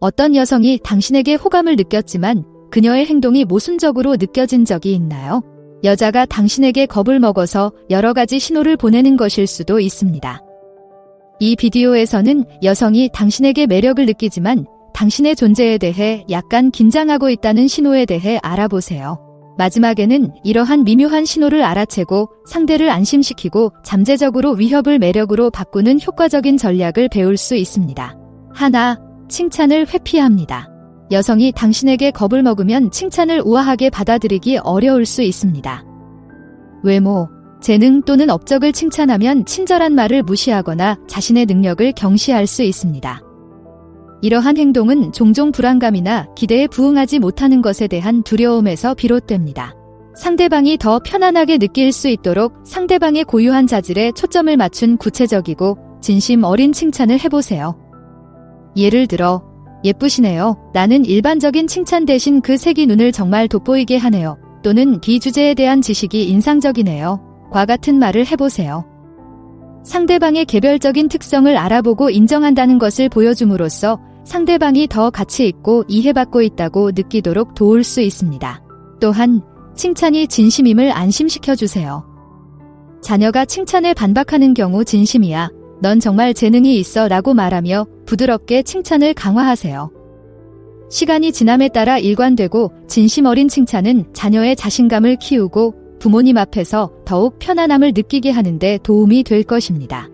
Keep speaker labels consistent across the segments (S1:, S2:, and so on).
S1: 어떤 여성이 당신에게 호감을 느꼈지만 그녀의 행동이 모순적으로 느껴진 적이 있나요? 여자가 당신에게 겁을 먹어서 여러 가지 신호를 보내는 것일 수도 있습니다. 이 비디오에서는 여성이 당신에게 매력을 느끼지만 당신의 존재에 대해 약간 긴장하고 있다는 신호에 대해 알아보세요. 마지막에는 이러한 미묘한 신호를 알아채고 상대를 안심시키고 잠재적으로 위협을 매력으로 바꾸는 효과적인 전략을 배울 수 있습니다. 하나, 칭찬을 회피합니다. 여성이 당신에게 겁을 먹으면 칭찬을 우아하게 받아들이기 어려울 수 있습니다. 외모, 재능 또는 업적을 칭찬하면 친절한 말을 무시하거나 자신의 능력을 경시할 수 있습니다. 이러한 행동은 종종 불안감이나 기대에 부응하지 못하는 것에 대한 두려움에서 비롯됩니다. 상대방이 더 편안하게 느낄 수 있도록 상대방의 고유한 자질에 초점을 맞춘 구체적이고 진심 어린 칭찬을 해보세요. 예를 들어, 예쁘시네요. 라는 일반적인 칭찬 대신 그 색이 눈을 정말 돋보이게 하네요. 또는 이 주제에 대한 지식이 인상적이네요. 과 같은 말을 해보세요. 상대방의 개별적인 특성을 알아보고 인정한다는 것을 보여줌으로써 상대방이 더 가치 있고 이해받고 있다고 느끼도록 도울 수 있습니다. 또한 칭찬이 진심임을 안심시켜주세요. 자녀가 칭찬에 반박하는 경우 진심이야. 넌 정말 재능이 있어 라고 말하며 부드럽게 칭찬을 강화하세요. 시간이 지남에 따라 일관되고 진심 어린 칭찬은 자녀의 자신감을 키우고 부모님 앞에서 더욱 편안함을 느끼게 하는데 도움이 될 것입니다.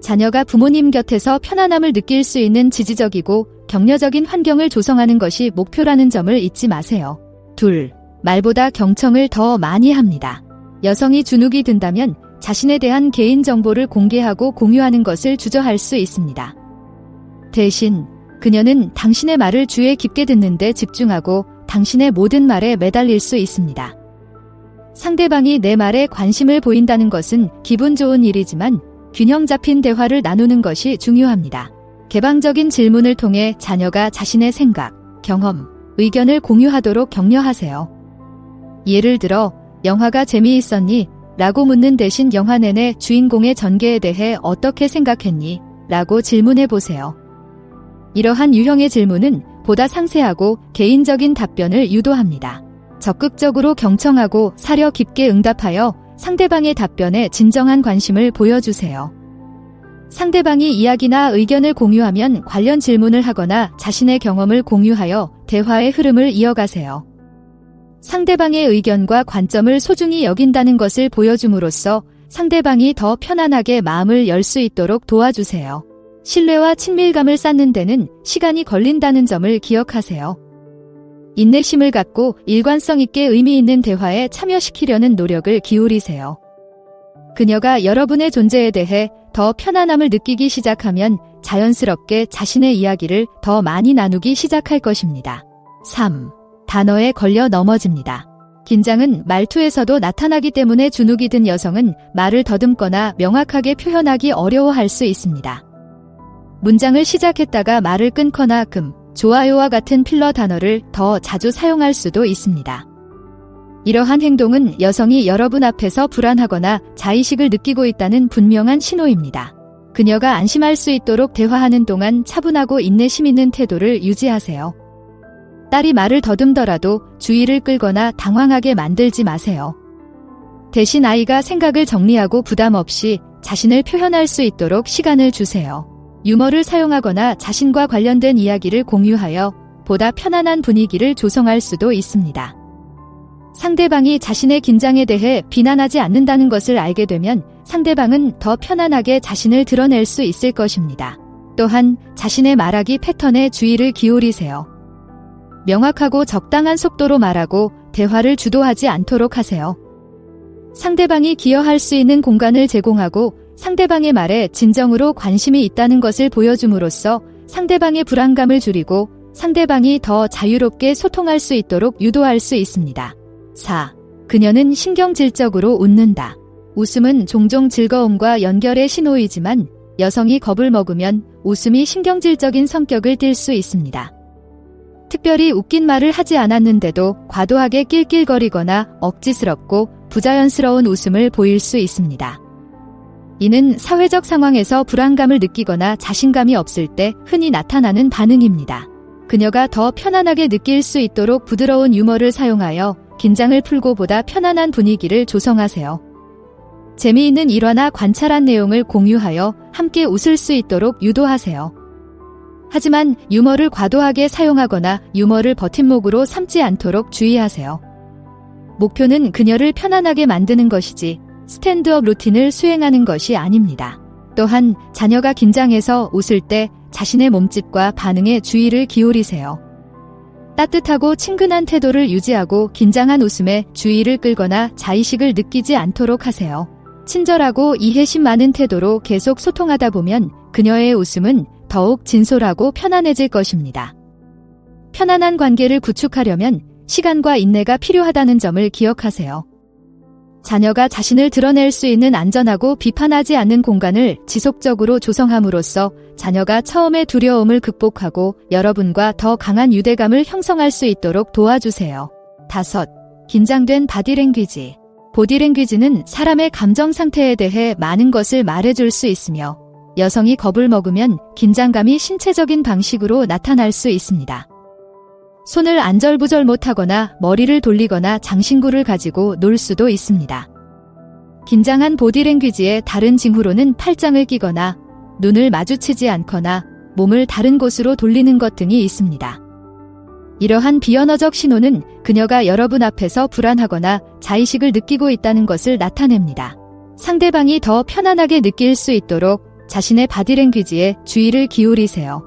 S1: 자녀가 부모님 곁에서 편안함을 느낄 수 있는 지지적이고 격려적인 환경을 조성하는 것이 목표라는 점을 잊지 마세요. 2. 말보다 경청을 더 많이 합니다. 여성이 주눅이 든다면 자신에 대한 개인정보를 공개하고 공유하는 것을 주저할 수 있습니다. 대신 그녀는 당신의 말을 주의 깊게 듣는데 집중하고 당신의 모든 말에 매달릴 수 있습니다. 상대방이 내 말에 관심을 보인다는 것은 기분 좋은 일이지만 균형 잡힌 대화를 나누는 것이 중요합니다. 개방적인 질문을 통해 자녀가 자신의 생각, 경험, 의견을 공유하도록 격려하세요. 예를 들어, 영화가 재미있었니? 라고 묻는 대신 영화 내내 주인공의 전개에 대해 어떻게 생각했니? 라고 질문해 보세요. 이러한 유형의 질문은 보다 상세하고 개인적인 답변을 유도합니다. 적극적으로 경청하고 사려 깊게 응답하여 상대방의 답변에 진정한 관심을 보여주세요. 상대방이 이야기나 의견을 공유하면 관련 질문을 하거나 자신의 경험을 공유하여 대화의 흐름을 이어가세요. 상대방의 의견과 관점을 소중히 여긴다는 것을 보여줌으로써 상대방이 더 편안하게 마음을 열 수 있도록 도와주세요. 신뢰와 친밀감을 쌓는 데는 시간이 걸린다는 점을 기억하세요. 인내심을 갖고 일관성 있게 의미 있는 대화에 참여시키려는 노력을 기울이세요. 그녀가 여러분의 존재에 대해 더 편안함을 느끼기 시작하면 자연스럽게 자신의 이야기를 더 많이 나누기 시작할 것입니다. 3. 단어에 걸려 넘어집니다. 긴장은 말투에서도 나타나기 때문에 주눅이 든 여성은 말을 더듬거나 명확하게 표현하기 어려워할 수 있습니다. 문장을 시작했다가 말을 끊거나 좋아요와 같은 필러 단어를 더 자주 사용할 수도 있습니다. 이러한 행동은 여성이 여러분 앞에서 불안하거나 자의식을 느끼고 있다는 분명한 신호입니다. 그녀가 안심할 수 있도록 대화하는 동안 차분하고 인내심 있는 태도를 유지하세요. 딸이 말을 더듬더라도 주의를 끌거나 당황하게 만들지 마세요. 대신 아이가 생각을 정리하고 부담 없이 자신을 표현할 수 있도록 시간을 주세요. 유머를 사용하거나 자신과 관련된 이야기를 공유하여 보다 편안한 분위기를 조성할 수도 있습니다. 상대방이 자신의 긴장에 대해 비난하지 않는다는 것을 알게 되면 상대방은 더 편안하게 자신을 드러낼 수 있을 것입니다. 또한 자신의 말하기 패턴에 주의를 기울이세요. 명확하고 적당한 속도로 말하고 대화를 주도하지 않도록 하세요. 상대방이 기여할 수 있는 공간을 제공하고 상대방의 말에 진정으로 관심이 있다는 것을 보여줌으로써 상대방의 불안감을 줄이고 상대방이 더 자유롭게 소통할 수 있도록 유도할 수 있습니다. 4. 그녀는 신경질적으로 웃는다. 웃음은 종종 즐거움과 연결의 신호이지만 여성이 겁을 먹으면 웃음이 신경질적인 성격을 띨 수 있습니다. 특별히 웃긴 말을 하지 않았는데도 과도하게 낄낄거리거나 억지스럽고 부자연스러운 웃음을 보일 수 있습니다. 이는 사회적 상황에서 불안감을 느끼거나 자신감이 없을 때 흔히 나타나는 반응입니다. 그녀가 더 편안하게 느낄 수 있도록 부드러운 유머를 사용하여 긴장을 풀고 보다 편안한 분위기를 조성하세요. 재미있는 일화나 관찰한 내용을 공유하여 함께 웃을 수 있도록 유도하세요. 하지만 유머를 과도하게 사용하거나 유머를 버팀목으로 삼지 않도록 주의하세요. 목표는 그녀를 편안하게 만드는 것이지 스탠드업 루틴을 수행하는 것이 아닙니다. 또한 자녀가 긴장해서 웃을 때 자신의 몸짓과 반응에 주의를 기울이세요. 따뜻하고 친근한 태도를 유지하고 긴장한 웃음에 주의를 끌거나 자의식을 느끼지 않도록 하세요. 친절하고 이해심 많은 태도로 계속 소통하다 보면 그녀의 웃음은 더욱 진솔하고 편안해질 것입니다. 편안한 관계를 구축하려면 시간과 인내가 필요하다는 점을 기억하세요. 자녀가 자신을 드러낼 수 있는 안전하고 비판하지 않는 공간을 지속적으로 조성함으로써 자녀가 처음의 두려움을 극복하고 여러분과 더 강한 유대감을 형성할 수 있도록 도와주세요. 5. 긴장된 바디랭귀지. 보디랭귀지는 사람의 감정 상태에 대해 많은 것을 말해줄 수 있으며 여성이 겁을 먹으면 긴장감이 신체적인 방식으로 나타날 수 있습니다. 손을 안절부절 못하거나 머리를 돌리거나 장신구를 가지고 놀 수도 있습니다. 긴장한 보디랭귀지의 다른 징후로는 팔짱을 끼거나 눈을 마주치지 않거나 몸을 다른 곳으로 돌리는 것 등이 있습니다. 이러한 비언어적 신호는 그녀가 여러분 앞에서 불안하거나 자의식을 느끼고 있다는 것을 나타냅니다. 상대방이 더 편안하게 느낄 수 있도록 자신의 바디랭귀지에 주의를 기울이세요.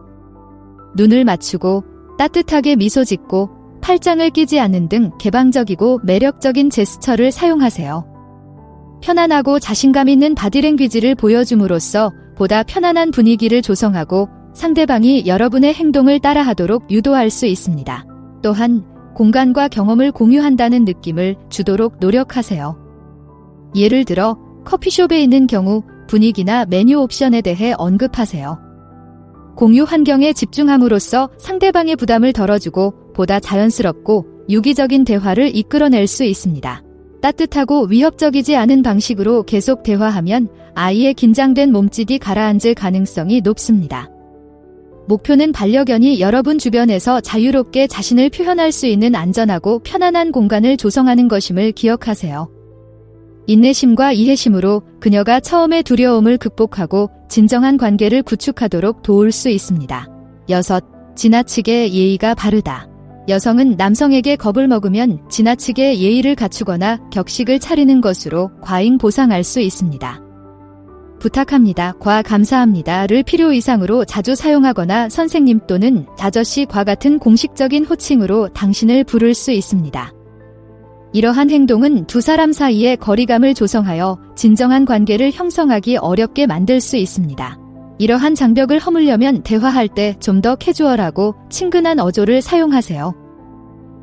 S1: 눈을 맞추고 따뜻하게 미소 짓고 팔짱을 끼지 않는 등 개방적이고 매력적인 제스처를 사용하세요. 편안하고 자신감 있는 바디랭귀지를 보여줌으로써 보다 편안한 분위기를 조성하고 상대방이 여러분의 행동을 따라하도록 유도할 수 있습니다. 또한 공간과 경험을 공유한다는 느낌을 주도록 노력하세요. 예를 들어 커피숍에 있는 경우 분위기나 메뉴 옵션에 대해 언급하세요. 공유 환경에 집중함으로써 상대방의 부담을 덜어주고 보다 자연스럽고 유기적인 대화를 이끌어낼 수 있습니다. 따뜻하고 위협적이지 않은 방식으로 계속 대화하면 아이의 긴장된 몸짓이 가라앉을 가능성이 높습니다. 목표는 반려견이 여러분 주변에서 자유롭게 자신을 표현할 수 있는 안전하고 편안한 공간을 조성하는 것임을 기억하세요. 인내심과 이해심으로 그녀가 처음의 두려움을 극복하고 진정한 관계를 구축하도록 도울 수 있습니다. 6. 지나치게 예의가 바르다. 여성은 남성에게 겁을 먹으면 지나치게 예의를 갖추거나 격식을 차리는 것으로 과잉 보상할 수 있습니다. 부탁합니다, 과 감사합니다를 필요 이상으로 자주 사용하거나 선생님 또는 아저씨과 같은 공식적인 호칭으로 당신을 부를 수 있습니다. 이러한 행동은 두 사람 사이의 거리감을 조성하여 진정한 관계를 형성하기 어렵게 만들 수 있습니다. 이러한 장벽을 허물려면 대화할 때 좀 더 캐주얼하고 친근한 어조를 사용하세요.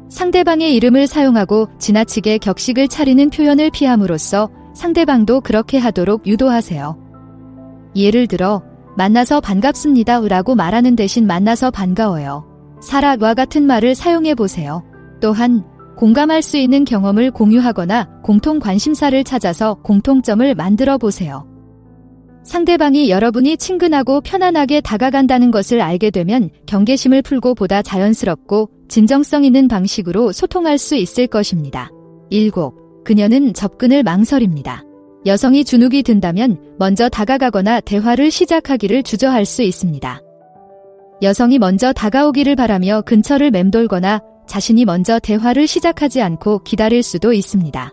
S1: 상대방의 이름을 사용하고 지나치게 격식을 차리는 표현을 피함으로써 상대방도 그렇게 하도록 유도하세요. 예를 들어 만나서 반갑습니다 라고 말하는 대신 만나서 반가워요, 사라와 같은 말을 사용해 보세요. 또한 공감할 수 있는 경험을 공유하거나 공통 관심사를 찾아서 공통점을 만들어 보세요. 상대방이 여러분이 친근하고 편안하게 다가간다는 것을 알게 되면 경계심을 풀고 보다 자연스럽고 진정성 있는 방식으로 소통할 수 있을 것입니다. 7. 그녀는 접근을 망설입니다. 여성이 주눅이 든다면 먼저 다가가거나 대화를 시작하기를 주저할 수 있습니다. 여성이 먼저 다가오기를 바라며 근처를 맴돌거나 자신이 먼저 대화를 시작하지 않고 기다릴 수도 있습니다.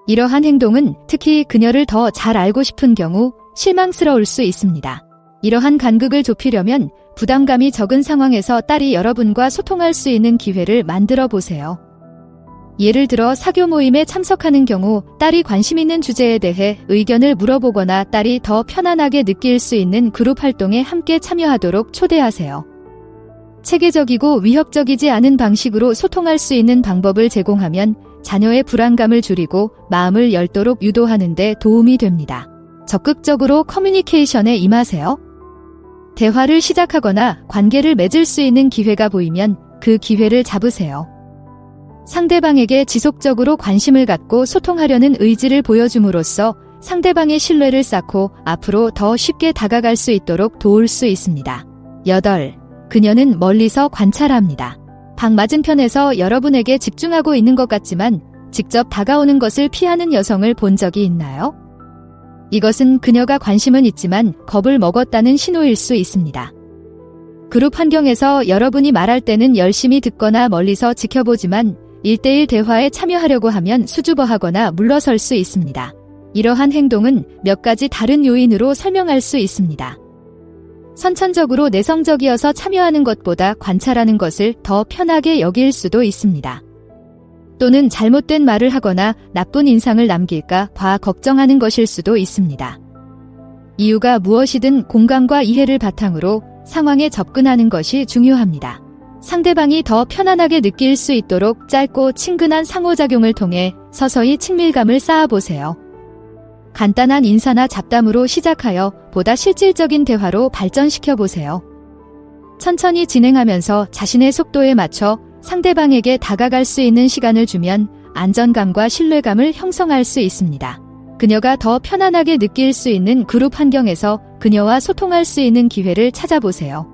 S1: 이러한 행동은 특히 그녀를 더 잘 알고 싶은 경우 실망스러울 수 있습니다. 이러한 간극을 좁히려면 부담감이 적은 상황에서 딸이 여러분과 소통할 수 있는 기회를 만들어 보세요. 예를 들어 사교 모임에 참석하는 경우 딸이 관심 있는 주제에 대해 의견을 물어보거나 딸이 더 편안하게 느낄 수 있는 그룹 활동에 함께 참여하도록 초대하세요. 체계적이고 위협적이지 않은 방식으로 소통할 수 있는 방법을 제공하면 자녀의 불안감을 줄이고 마음을 열도록 유도하는 데 도움이 됩니다. 적극적으로 커뮤니케이션에 임하세요. 대화를 시작하거나 관계를 맺을 수 있는 기회가 보이면 그 기회를 잡으세요. 상대방에게 지속적으로 관심을 갖고 소통하려는 의지를 보여줌으로써 상대방의 신뢰를 쌓고 앞으로 더 쉽게 다가갈 수 있도록 도울 수 있습니다. 8. 그녀는 멀리서 관찰합니다. 방 맞은편에서 여러분에게 집중하고 있는 것 같지만 직접 다가오는 것을 피하는 여성을 본 적이 있나요? 이것은 그녀가 관심은 있지만 겁을 먹었다는 신호일 수 있습니다. 그룹 환경에서 여러분이 말할 때는 열심히 듣거나 멀리서 지켜보지만 1대1 대화에 참여하려고 하면 수줍어하거나 물러설 수 있습니다. 이러한 행동은 몇 가지 다른 요인으로 설명할 수 있습니다. 선천적으로 내성적이어서 참여하는 것보다 관찰하는 것을 더 편하게 여길 수도 있습니다. 또는 잘못된 말을 하거나 나쁜 인상을 남길까 봐 걱정하는 것일 수도 있습니다. 이유가 무엇이든 공감과 이해를 바탕으로 상황에 접근하는 것이 중요합니다. 상대방이 더 편안하게 느낄 수 있도록 짧고 친근한 상호작용을 통해 서서히 친밀감을 쌓아보세요. 간단한 인사나 잡담으로 시작하여 보다 실질적인 대화로 발전시켜보세요. 천천히 진행하면서 자신의 속도에 맞춰 상대방에게 다가갈 수 있는 시간을 주면 안정감과 신뢰감을 형성할 수 있습니다. 그녀가 더 편안하게 느낄 수 있는 그룹 환경에서 그녀와 소통할 수 있는 기회를 찾아보세요.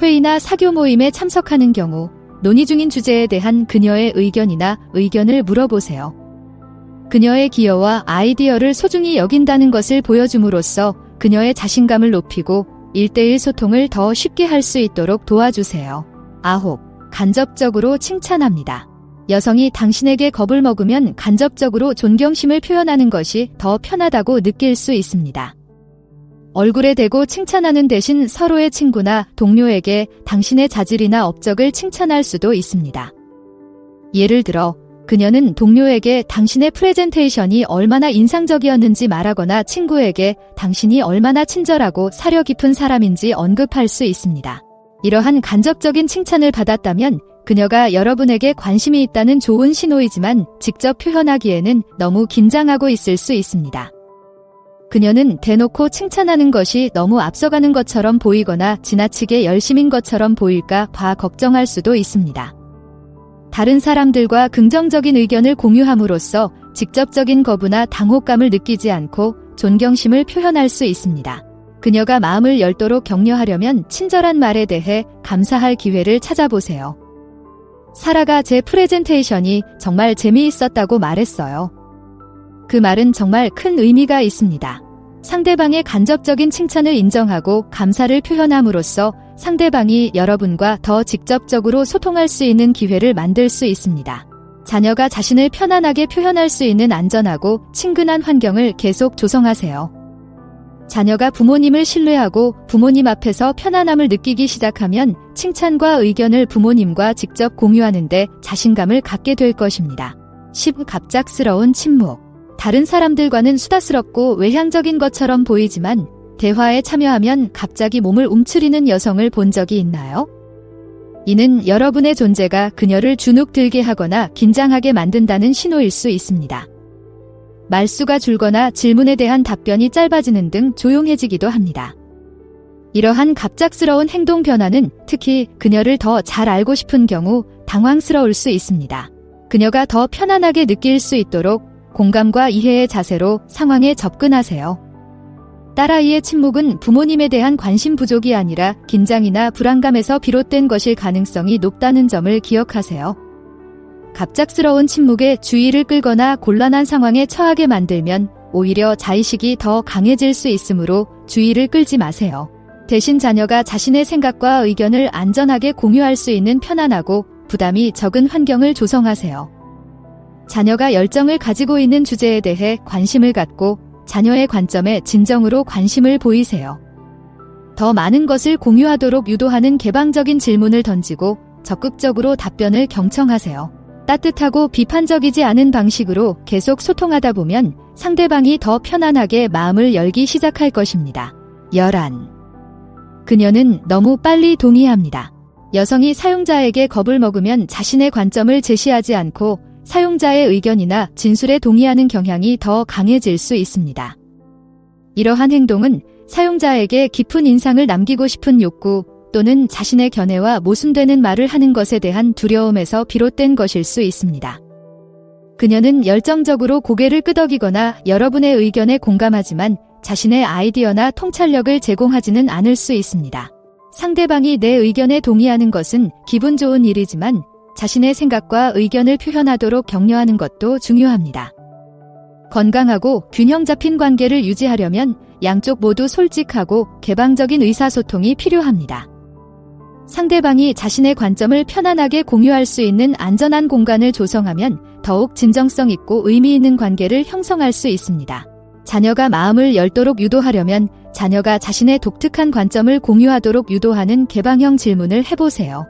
S1: 회의나 사교 모임에 참석하는 경우 논의 중인 주제에 대한 그녀의 의견이나 의견을 물어보세요. 그녀의 기여와 아이디어를 소중히 여긴다는 것을 보여줌으로써 그녀의 자신감을 높이고 1대1 소통을 더 쉽게 할 수 있도록 도와주세요. 9. 간접적으로 칭찬합니다. 여성이 당신에게 겁을 먹으면 간접적으로 존경심을 표현하는 것이 더 편하다고 느낄 수 있습니다. 얼굴에 대고 칭찬하는 대신 서로의 친구나 동료에게 당신의 자질이나 업적을 칭찬할 수도 있습니다. 예를 들어 그녀는 동료에게 당신의 프레젠테이션이 얼마나 인상적이었는지 말하거나 친구에게 당신이 얼마나 친절하고 사려 깊은 사람인지 언급할 수 있습니다. 이러한 간접적인 칭찬을 받았다면 그녀가 여러분에게 관심이 있다는 좋은 신호이지만 직접 표현하기에는 너무 긴장하고 있을 수 있습니다. 그녀는 대놓고 칭찬하는 것이 너무 앞서가는 것처럼 보이거나 지나치게 열심인 것처럼 보일까 봐 걱정할 수도 있습니다. 다른 사람들과 긍정적인 의견을 공유함으로써 직접적인 거부나 당혹감을 느끼지 않고 존경심을 표현할 수 있습니다. 그녀가 마음을 열도록 격려하려면 친절한 말에 대해 감사할 기회를 찾아보세요. 사라가 제 프레젠테이션이 정말 재미있었다고 말했어요. 그 말은 정말 큰 의미가 있습니다. 상대방의 간접적인 칭찬을 인정하고 감사를 표현함으로써 상대방이 여러분과 더 직접적으로 소통할 수 있는 기회를 만들 수 있습니다. 자녀가 자신을 편안하게 표현할 수 있는 안전하고 친근한 환경을 계속 조성하세요. 자녀가 부모님을 신뢰하고 부모님 앞에서 편안함을 느끼기 시작하면 칭찬과 의견을 부모님과 직접 공유하는데 자신감을 갖게 될 것입니다. 10. 갑작스러운 침묵. 다른 사람들과는 수다스럽고 외향적인 것처럼 보이지만 대화에 참여하면 갑자기 몸을 움츠리는 여성을 본 적이 있나요? 이는 여러분의 존재가 그녀를 주눅들게 하거나 긴장하게 만든다는 신호일 수 있습니다. 말수가 줄거나 질문에 대한 답변이 짧아지는 등 조용해지기도 합니다. 이러한 갑작스러운 행동 변화는 특히 그녀를 더 잘 알고 싶은 경우 당황스러울 수 있습니다. 그녀가 더 편안하게 느낄 수 있도록 공감과 이해의 자세로 상황에 접근하세요. 딸아이의 침묵은 부모님에 대한 관심 부족이 아니라 긴장이나 불안감에서 비롯된 것일 가능성이 높다는 점을 기억하세요. 갑작스러운 침묵에 주의를 끌거나 곤란한 상황에 처하게 만들면 오히려 자의식이 더 강해질 수 있으므로 주의를 끌지 마세요. 대신 자녀가 자신의 생각과 의견을 안전하게 공유할 수 있는 편안하고 부담이 적은 환경을 조성하세요. 자녀가 열정을 가지고 있는 주제에 대해 관심을 갖고 자녀의 관점에 진정으로 관심을 보이세요. 더 많은 것을 공유하도록 유도하는 개방적인 질문을 던지고 적극적으로 답변을 경청하세요. 따뜻하고 비판적이지 않은 방식으로 계속 소통하다 보면 상대방이 더 편안하게 마음을 열기 시작할 것입니다. 11. 그녀는 너무 빨리 동의합니다. 여성이 사용자에게 겁을 먹으면 자신의 관점을 제시하지 않고 사용자의 의견이나 진술에 동의하는 경향이 더 강해질 수 있습니다. 이러한 행동은 사용자에게 깊은 인상을 남기고 싶은 욕구 또는 자신의 견해와 모순되는 말을 하는 것에 대한 두려움에서 비롯된 것일 수 있습니다. 그녀는 열정적으로 고개를 끄덕이거나 여러분의 의견에 공감하지만 자신의 아이디어나 통찰력을 제공하지는 않을 수 있습니다. 상대방이 내 의견에 동의하는 것은 기분 좋은 일이지만 자신의 생각과 의견을 표현하도록 격려하는 것도 중요합니다. 건강하고 균형 잡힌 관계를 유지하려면 양쪽 모두 솔직하고 개방적인 의사소통이 필요합니다. 상대방이 자신의 관점을 편안하게 공유할 수 있는 안전한 공간을 조성하면 더욱 진정성 있고 의미 있는 관계를 형성할 수 있습니다. 자녀가 마음을 열도록 유도하려면 자녀가 자신의 독특한 관점을 공유하도록 유도하는 개방형 질문을 해보세요.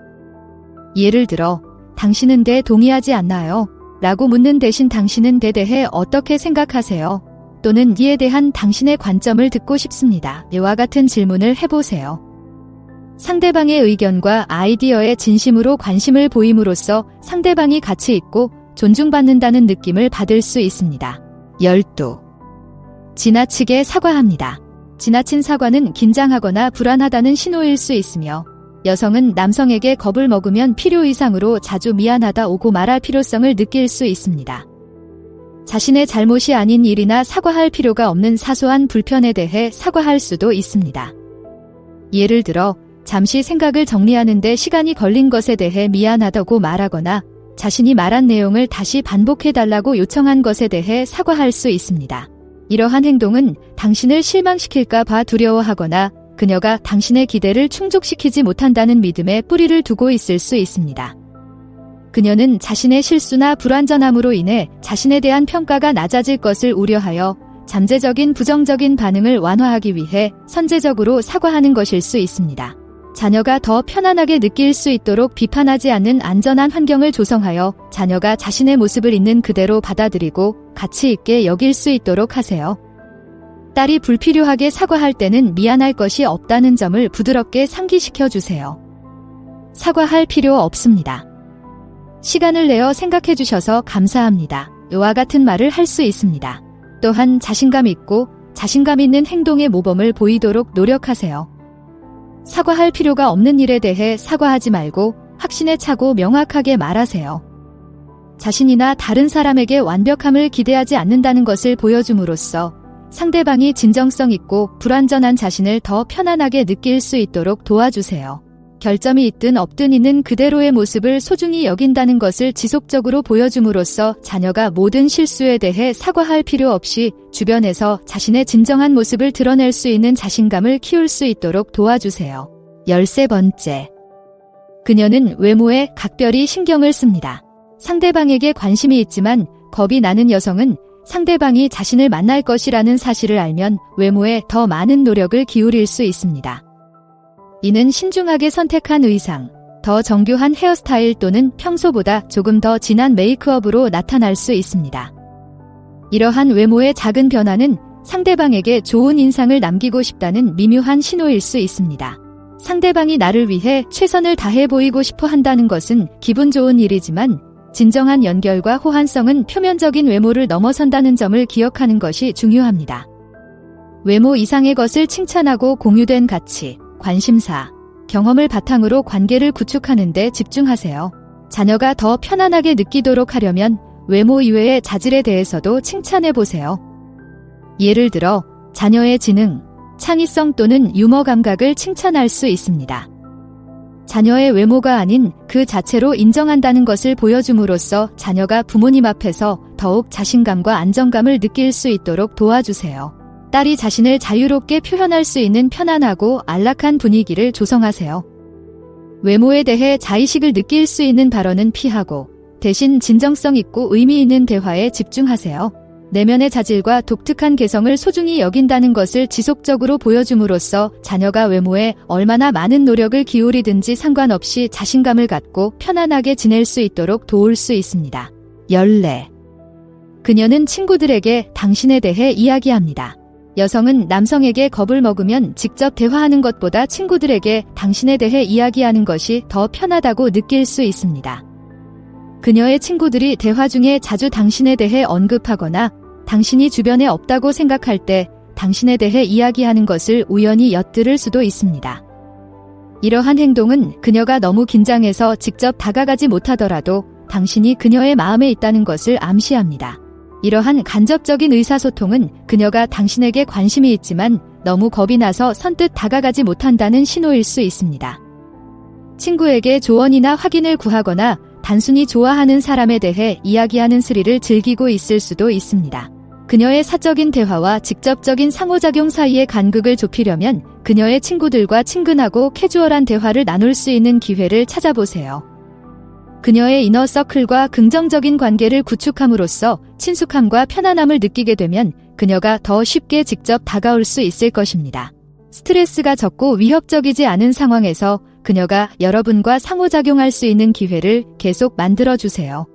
S1: 예를 들어, 당신은 대 동의하지 않나요? 라고 묻는 대신 당신은 대 대해 어떻게 생각하세요? 또는 이에 대한 당신의 관점을 듣고 싶습니다. 이와 같은 질문을 해보세요. 상대방의 의견과 아이디어에 진심으로 관심을 보임으로써 상대방이 가치 있고 존중받는다는 느낌을 받을 수 있습니다. 12. 지나치게 사과합니다. 지나친 사과는 긴장하거나 불안하다는 신호일 수 있으며 여성은 남성에게 겁을 먹으면 필요 이상으로 자주 미안하다 오고 말할 필요성을 느낄 수 있습니다. 자신의 잘못이 아닌 일이나 사과할 필요가 없는 사소한 불편에 대해 사과할 수도 있습니다. 예를 들어 잠시 생각을 정리하는데 시간이 걸린 것에 대해 미안하다고 말하거나 자신이 말한 내용을 다시 반복해달라고 요청한 것에 대해 사과할 수 있습니다. 이러한 행동은 당신을 실망시킬까 봐 두려워하거나 그녀가 당신의 기대를 충족시키지 못한다는 믿음에 뿌리를 두고 있을 수 있습니다. 그녀는 자신의 실수나 불완전함으로 인해 자신에 대한 평가가 낮아질 것을 우려하여 잠재적인 부정적인 반응을 완화하기 위해 선제적으로 사과하는 것일 수 있습니다. 자녀가 더 편안하게 느낄 수 있도록 비판하지 않는 안전한 환경을 조성하여 자녀가 자신의 모습을 있는 그대로 받아들이고 가치 있게 여길 수 있도록 하세요. 딸이 불필요하게 사과할 때는 미안할 것이 없다는 점을 부드럽게 상기시켜 주세요. 사과할 필요 없습니다. 시간을 내어 생각해 주셔서 감사합니다. 이와 같은 말을 할 수 있습니다. 또한 자신감 있고 자신감 있는 행동의 모범을 보이도록 노력하세요. 사과할 필요가 없는 일에 대해 사과하지 말고 확신에 차고 명확하게 말하세요. 자신이나 다른 사람에게 완벽함을 기대하지 않는다는 것을 보여줌으로써 상대방이 진정성 있고 불완전한 자신을 더 편안하게 느낄 수 있도록 도와주세요. 결점이 있든 없든 있는 그대로의 모습을 소중히 여긴다는 것을 지속적으로 보여줌으로써 자녀가 모든 실수에 대해 사과할 필요 없이 주변에서 자신의 진정한 모습을 드러낼 수 있는 자신감을 키울 수 있도록 도와주세요. 13번째. 그녀는 외모에 각별히 신경을 씁니다. 상대방에게 관심이 있지만 겁이 나는 여성은 상대방이 자신을 만날 것이라는 사실을 알면 외모에 더 많은 노력을 기울일 수 있습니다. 이는 신중하게 선택한 의상, 더 정교한 헤어스타일 또는 평소보다 조금 더 진한 메이크업으로 나타날 수 있습니다. 이러한 외모의 작은 변화는 상대방에게 좋은 인상을 남기고 싶다는 미묘한 신호일 수 있습니다. 상대방이 나를 위해 최선을 다해 보이고 싶어 한다는 것은 기분 좋은 일이지만 진정한 연결과 호환성은 표면적인 외모를 넘어선다는 점을 기억하는 것이 중요합니다. 외모 이상의 것을 칭찬하고 공유된 가치, 관심사, 경험을 바탕으로 관계를 구축하는 데 집중하세요. 자녀가 더 편안하게 느끼도록 하려면 외모 이외의 자질에 대해서도 칭찬해보세요. 예를 들어 자녀의 지능, 창의성 또는 유머 감각을 칭찬할 수 있습니다. 자녀의 외모가 아닌 그 자체로 인정한다는 것을 보여줌으로써 자녀가 부모님 앞에서 더욱 자신감과 안정감을 느낄 수 있도록 도와주세요. 딸이 자신을 자유롭게 표현할 수 있는 편안하고 안락한 분위기를 조성하세요. 외모에 대해 자의식을 느낄 수 있는 발언은 피하고 대신 진정성 있고 의미 있는 대화에 집중하세요. 내면의 자질과 독특한 개성을 소중히 여긴다는 것을 지속적으로 보여줌으로써 자녀가 외모에 얼마나 많은 노력을 기울이든지 상관없이 자신감을 갖고 편안하게 지낼 수 있도록 도울 수 있습니다. 14. 그녀는 친구들에게 당신에 대해 이야기합니다. 여성은 남성에게 겁을 먹으면 직접 대화하는 것보다 친구들에게 당신에 대해 이야기하는 것이 더 편하다고 느낄 수 있습니다. 그녀의 친구들이 대화 중에 자주 당신에 대해 언급하거나 당신이 주변에 없다고 생각할 때 당신에 대해 이야기하는 것을 우연히 엿들을 수도 있습니다. 이러한 행동은 그녀가 너무 긴장해서 직접 다가가지 못하더라도 당신이 그녀의 마음에 있다는 것을 암시합니다. 이러한 간접적인 의사소통은 그녀가 당신에게 관심이 있지만 너무 겁이 나서 선뜻 다가가지 못한다는 신호일 수 있습니다. 친구에게 조언이나 확인을 구하거나 단순히 좋아하는 사람에 대해 이야기하는 스릴을 즐기고 있을 수도 있습니다. 그녀의 사적인 대화와 직접적인 상호작용 사이의 간극을 좁히려면 그녀의 친구들과 친근하고 캐주얼한 대화를 나눌 수 있는 기회를 찾아보세요. 그녀의 이너서클과 긍정적인 관계를 구축함으로써 친숙함과 편안함을 느끼게 되면 그녀가 더 쉽게 직접 다가올 수 있을 것입니다. 스트레스가 적고 위협적이지 않은 상황에서 그녀가 여러분과 상호작용할 수 있는 기회를 계속 만들어주세요.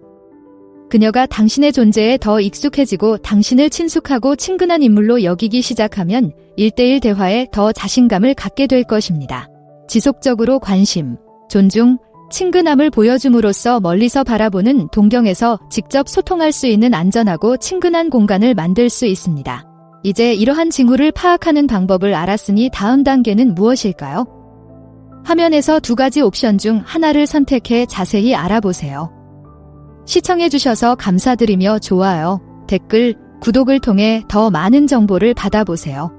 S1: 그녀가 당신의 존재에 더 익숙해지고 당신을 친숙하고 친근한 인물로 여기기 시작하면 1대1 대화에 더 자신감을 갖게 될 것입니다. 지속적으로 관심, 존중, 친근함을 보여줌으로써 멀리서 바라보는 동경에서 직접 소통할 수 있는 안전하고 친근한 공간을 만들 수 있습니다. 이제 이러한 징후를 파악하는 방법을 알았으니 다음 단계는 무엇일까요? 화면에서 2가지 옵션 중 하나를 선택해 자세히 알아보세요. 시청해주셔서 감사드리며 좋아요, 댓글, 구독을 통해 더 많은 정보를 받아보세요.